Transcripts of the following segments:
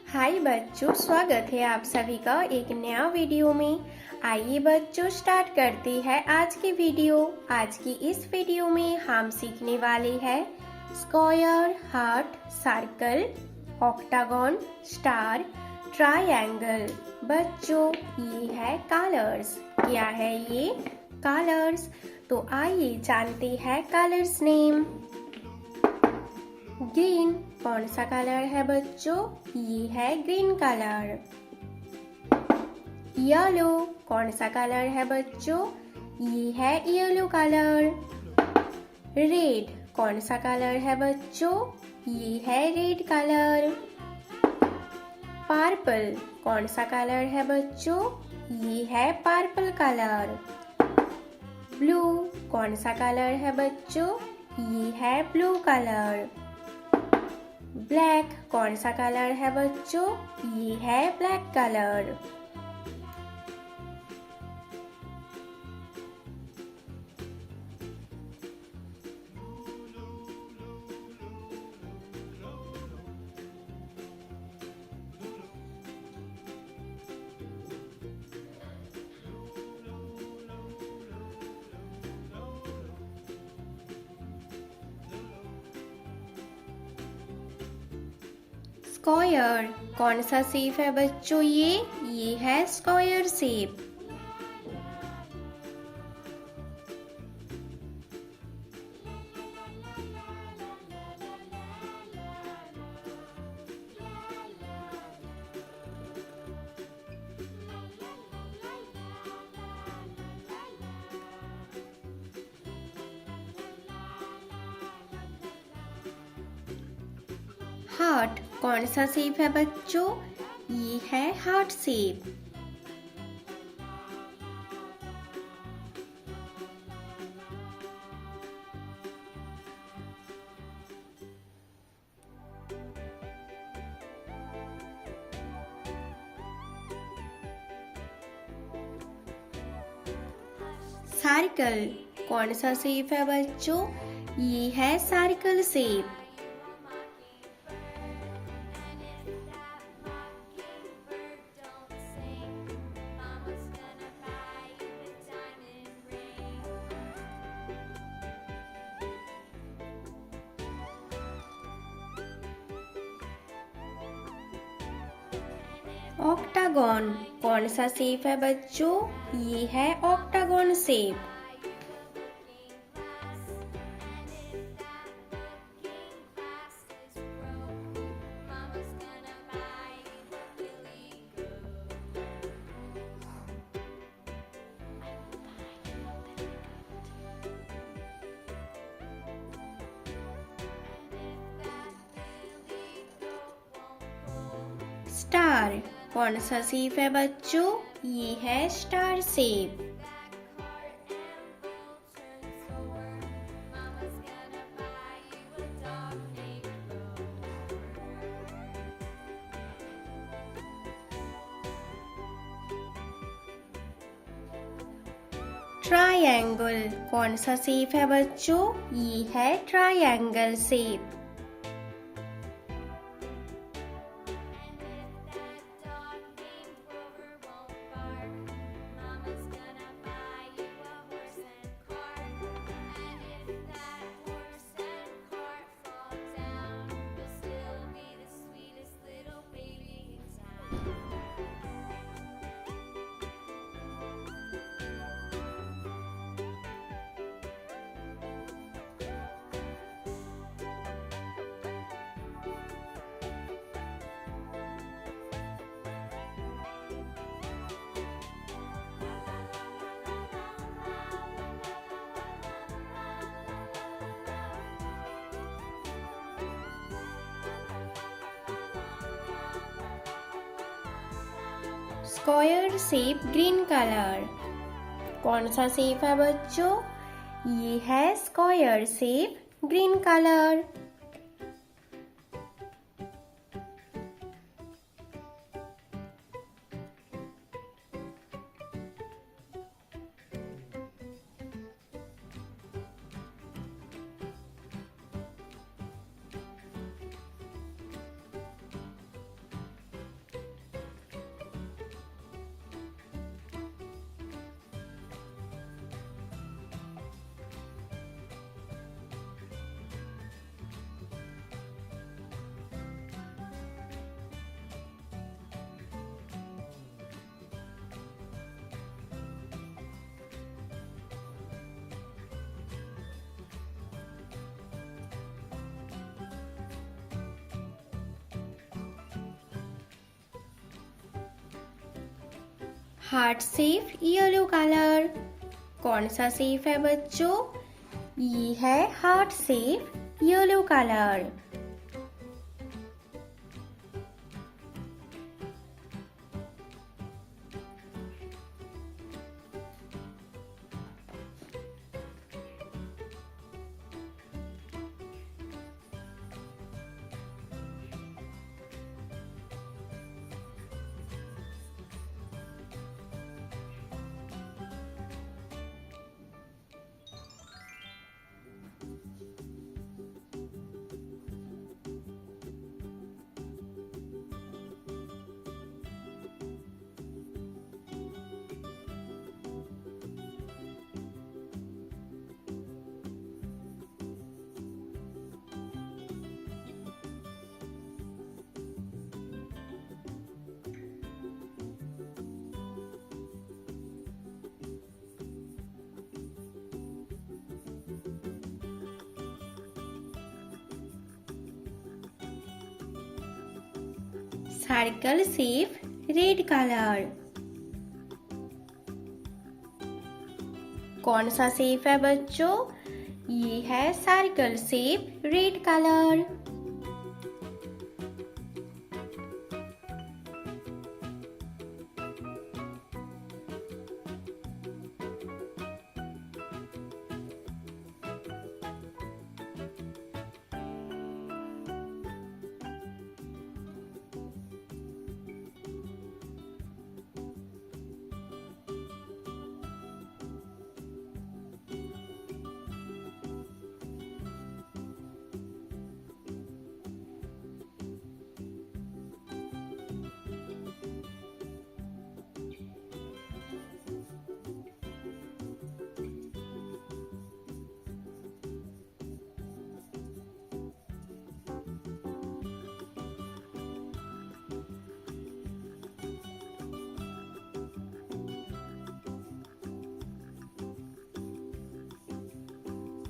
हाय बच्चों, स्वागत है आप सभी का एक नया वीडियो में। आइए बच्चों, स्टार्ट करते हैं आज की वीडियो। आज की इस वीडियो में हम सीखने वाले हैं square, heart, circle, octagon, star, triangle. बच्चों, ये है कलर्स। क्या है ये? कलर्स। तो आइए जानते हैं कलर्स नेम। ग्रीन कौन सा कलर है बच्चों? ये है ग्रीन कलर। येलो कौन सा कलर है बच्चों? ये है येलो कलर। रेड कौन सा कलर है बच्चों? ये है रेड कलर। पर्पल कौन सा कलर है बच्चों? ये है पर्पल कलर। ब्लू कौन सा कलर है बच्चों? ये है ब्लू कलर। ब्लैक कौन सा कलर है बच्चों? ये है ब्लैक कलर। स्क्वायर कौन सा शेप है बच्चों? ये है स्क्वायर शेप। हार्ट कौन सा शेप है बच्चों? ये है हार्ट शेप। सर्कल कौन सा शेप है बच्चों? ये है सर्कल शेप। ऑक्टागन कौन सा शेप है बच्चों? ये है ऑक्टागन शेप। स्टार कौन सा शेप है बच्चों? ये है स्टार शेप। ट्रायंगल कौन सा शेप है बच्चों? ये है triangle shape. Square shape green colour कौन सा शेप है बच्चों? ये है square shape green colour. Heart shape yellow colour. कौन सा शेप है बच्चों? ये है heart shape yellow colour. Circle shape red colour. कौन सा शेप है बच्चों? ये है circle shape red colour.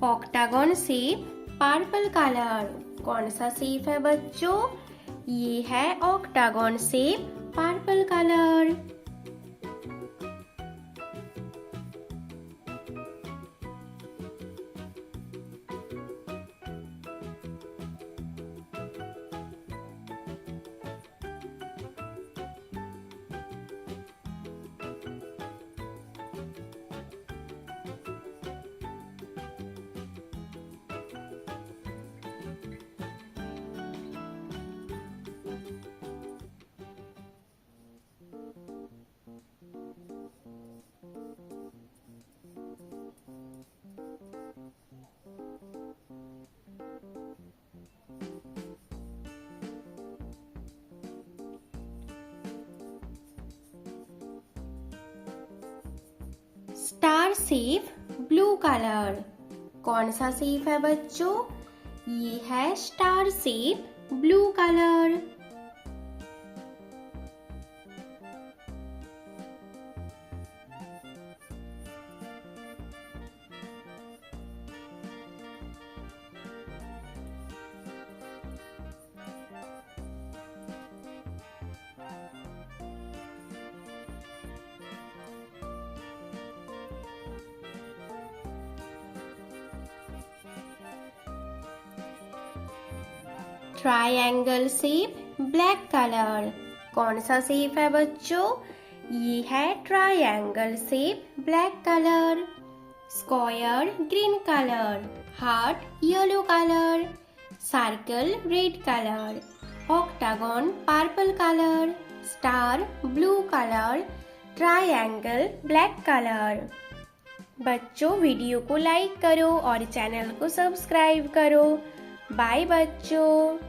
Octagon shape purple colour. कौन सा शेप है बच्चों? ये है octagon shape purple colour. Star shape blue colour. कौन सा शेप है बच्चों? ये है star shape blue colour. Triangle shape black colour. कौन सा शेप है बच्चों? ये है triangle shape black colour. Square green colour. Heart yellow colour. Circle red colour. Octagon purple colour. Star blue colour. Triangle black colour. बच्चों video को like करो और चैनल को सब्सक्राइब करो। बाय बच्चों।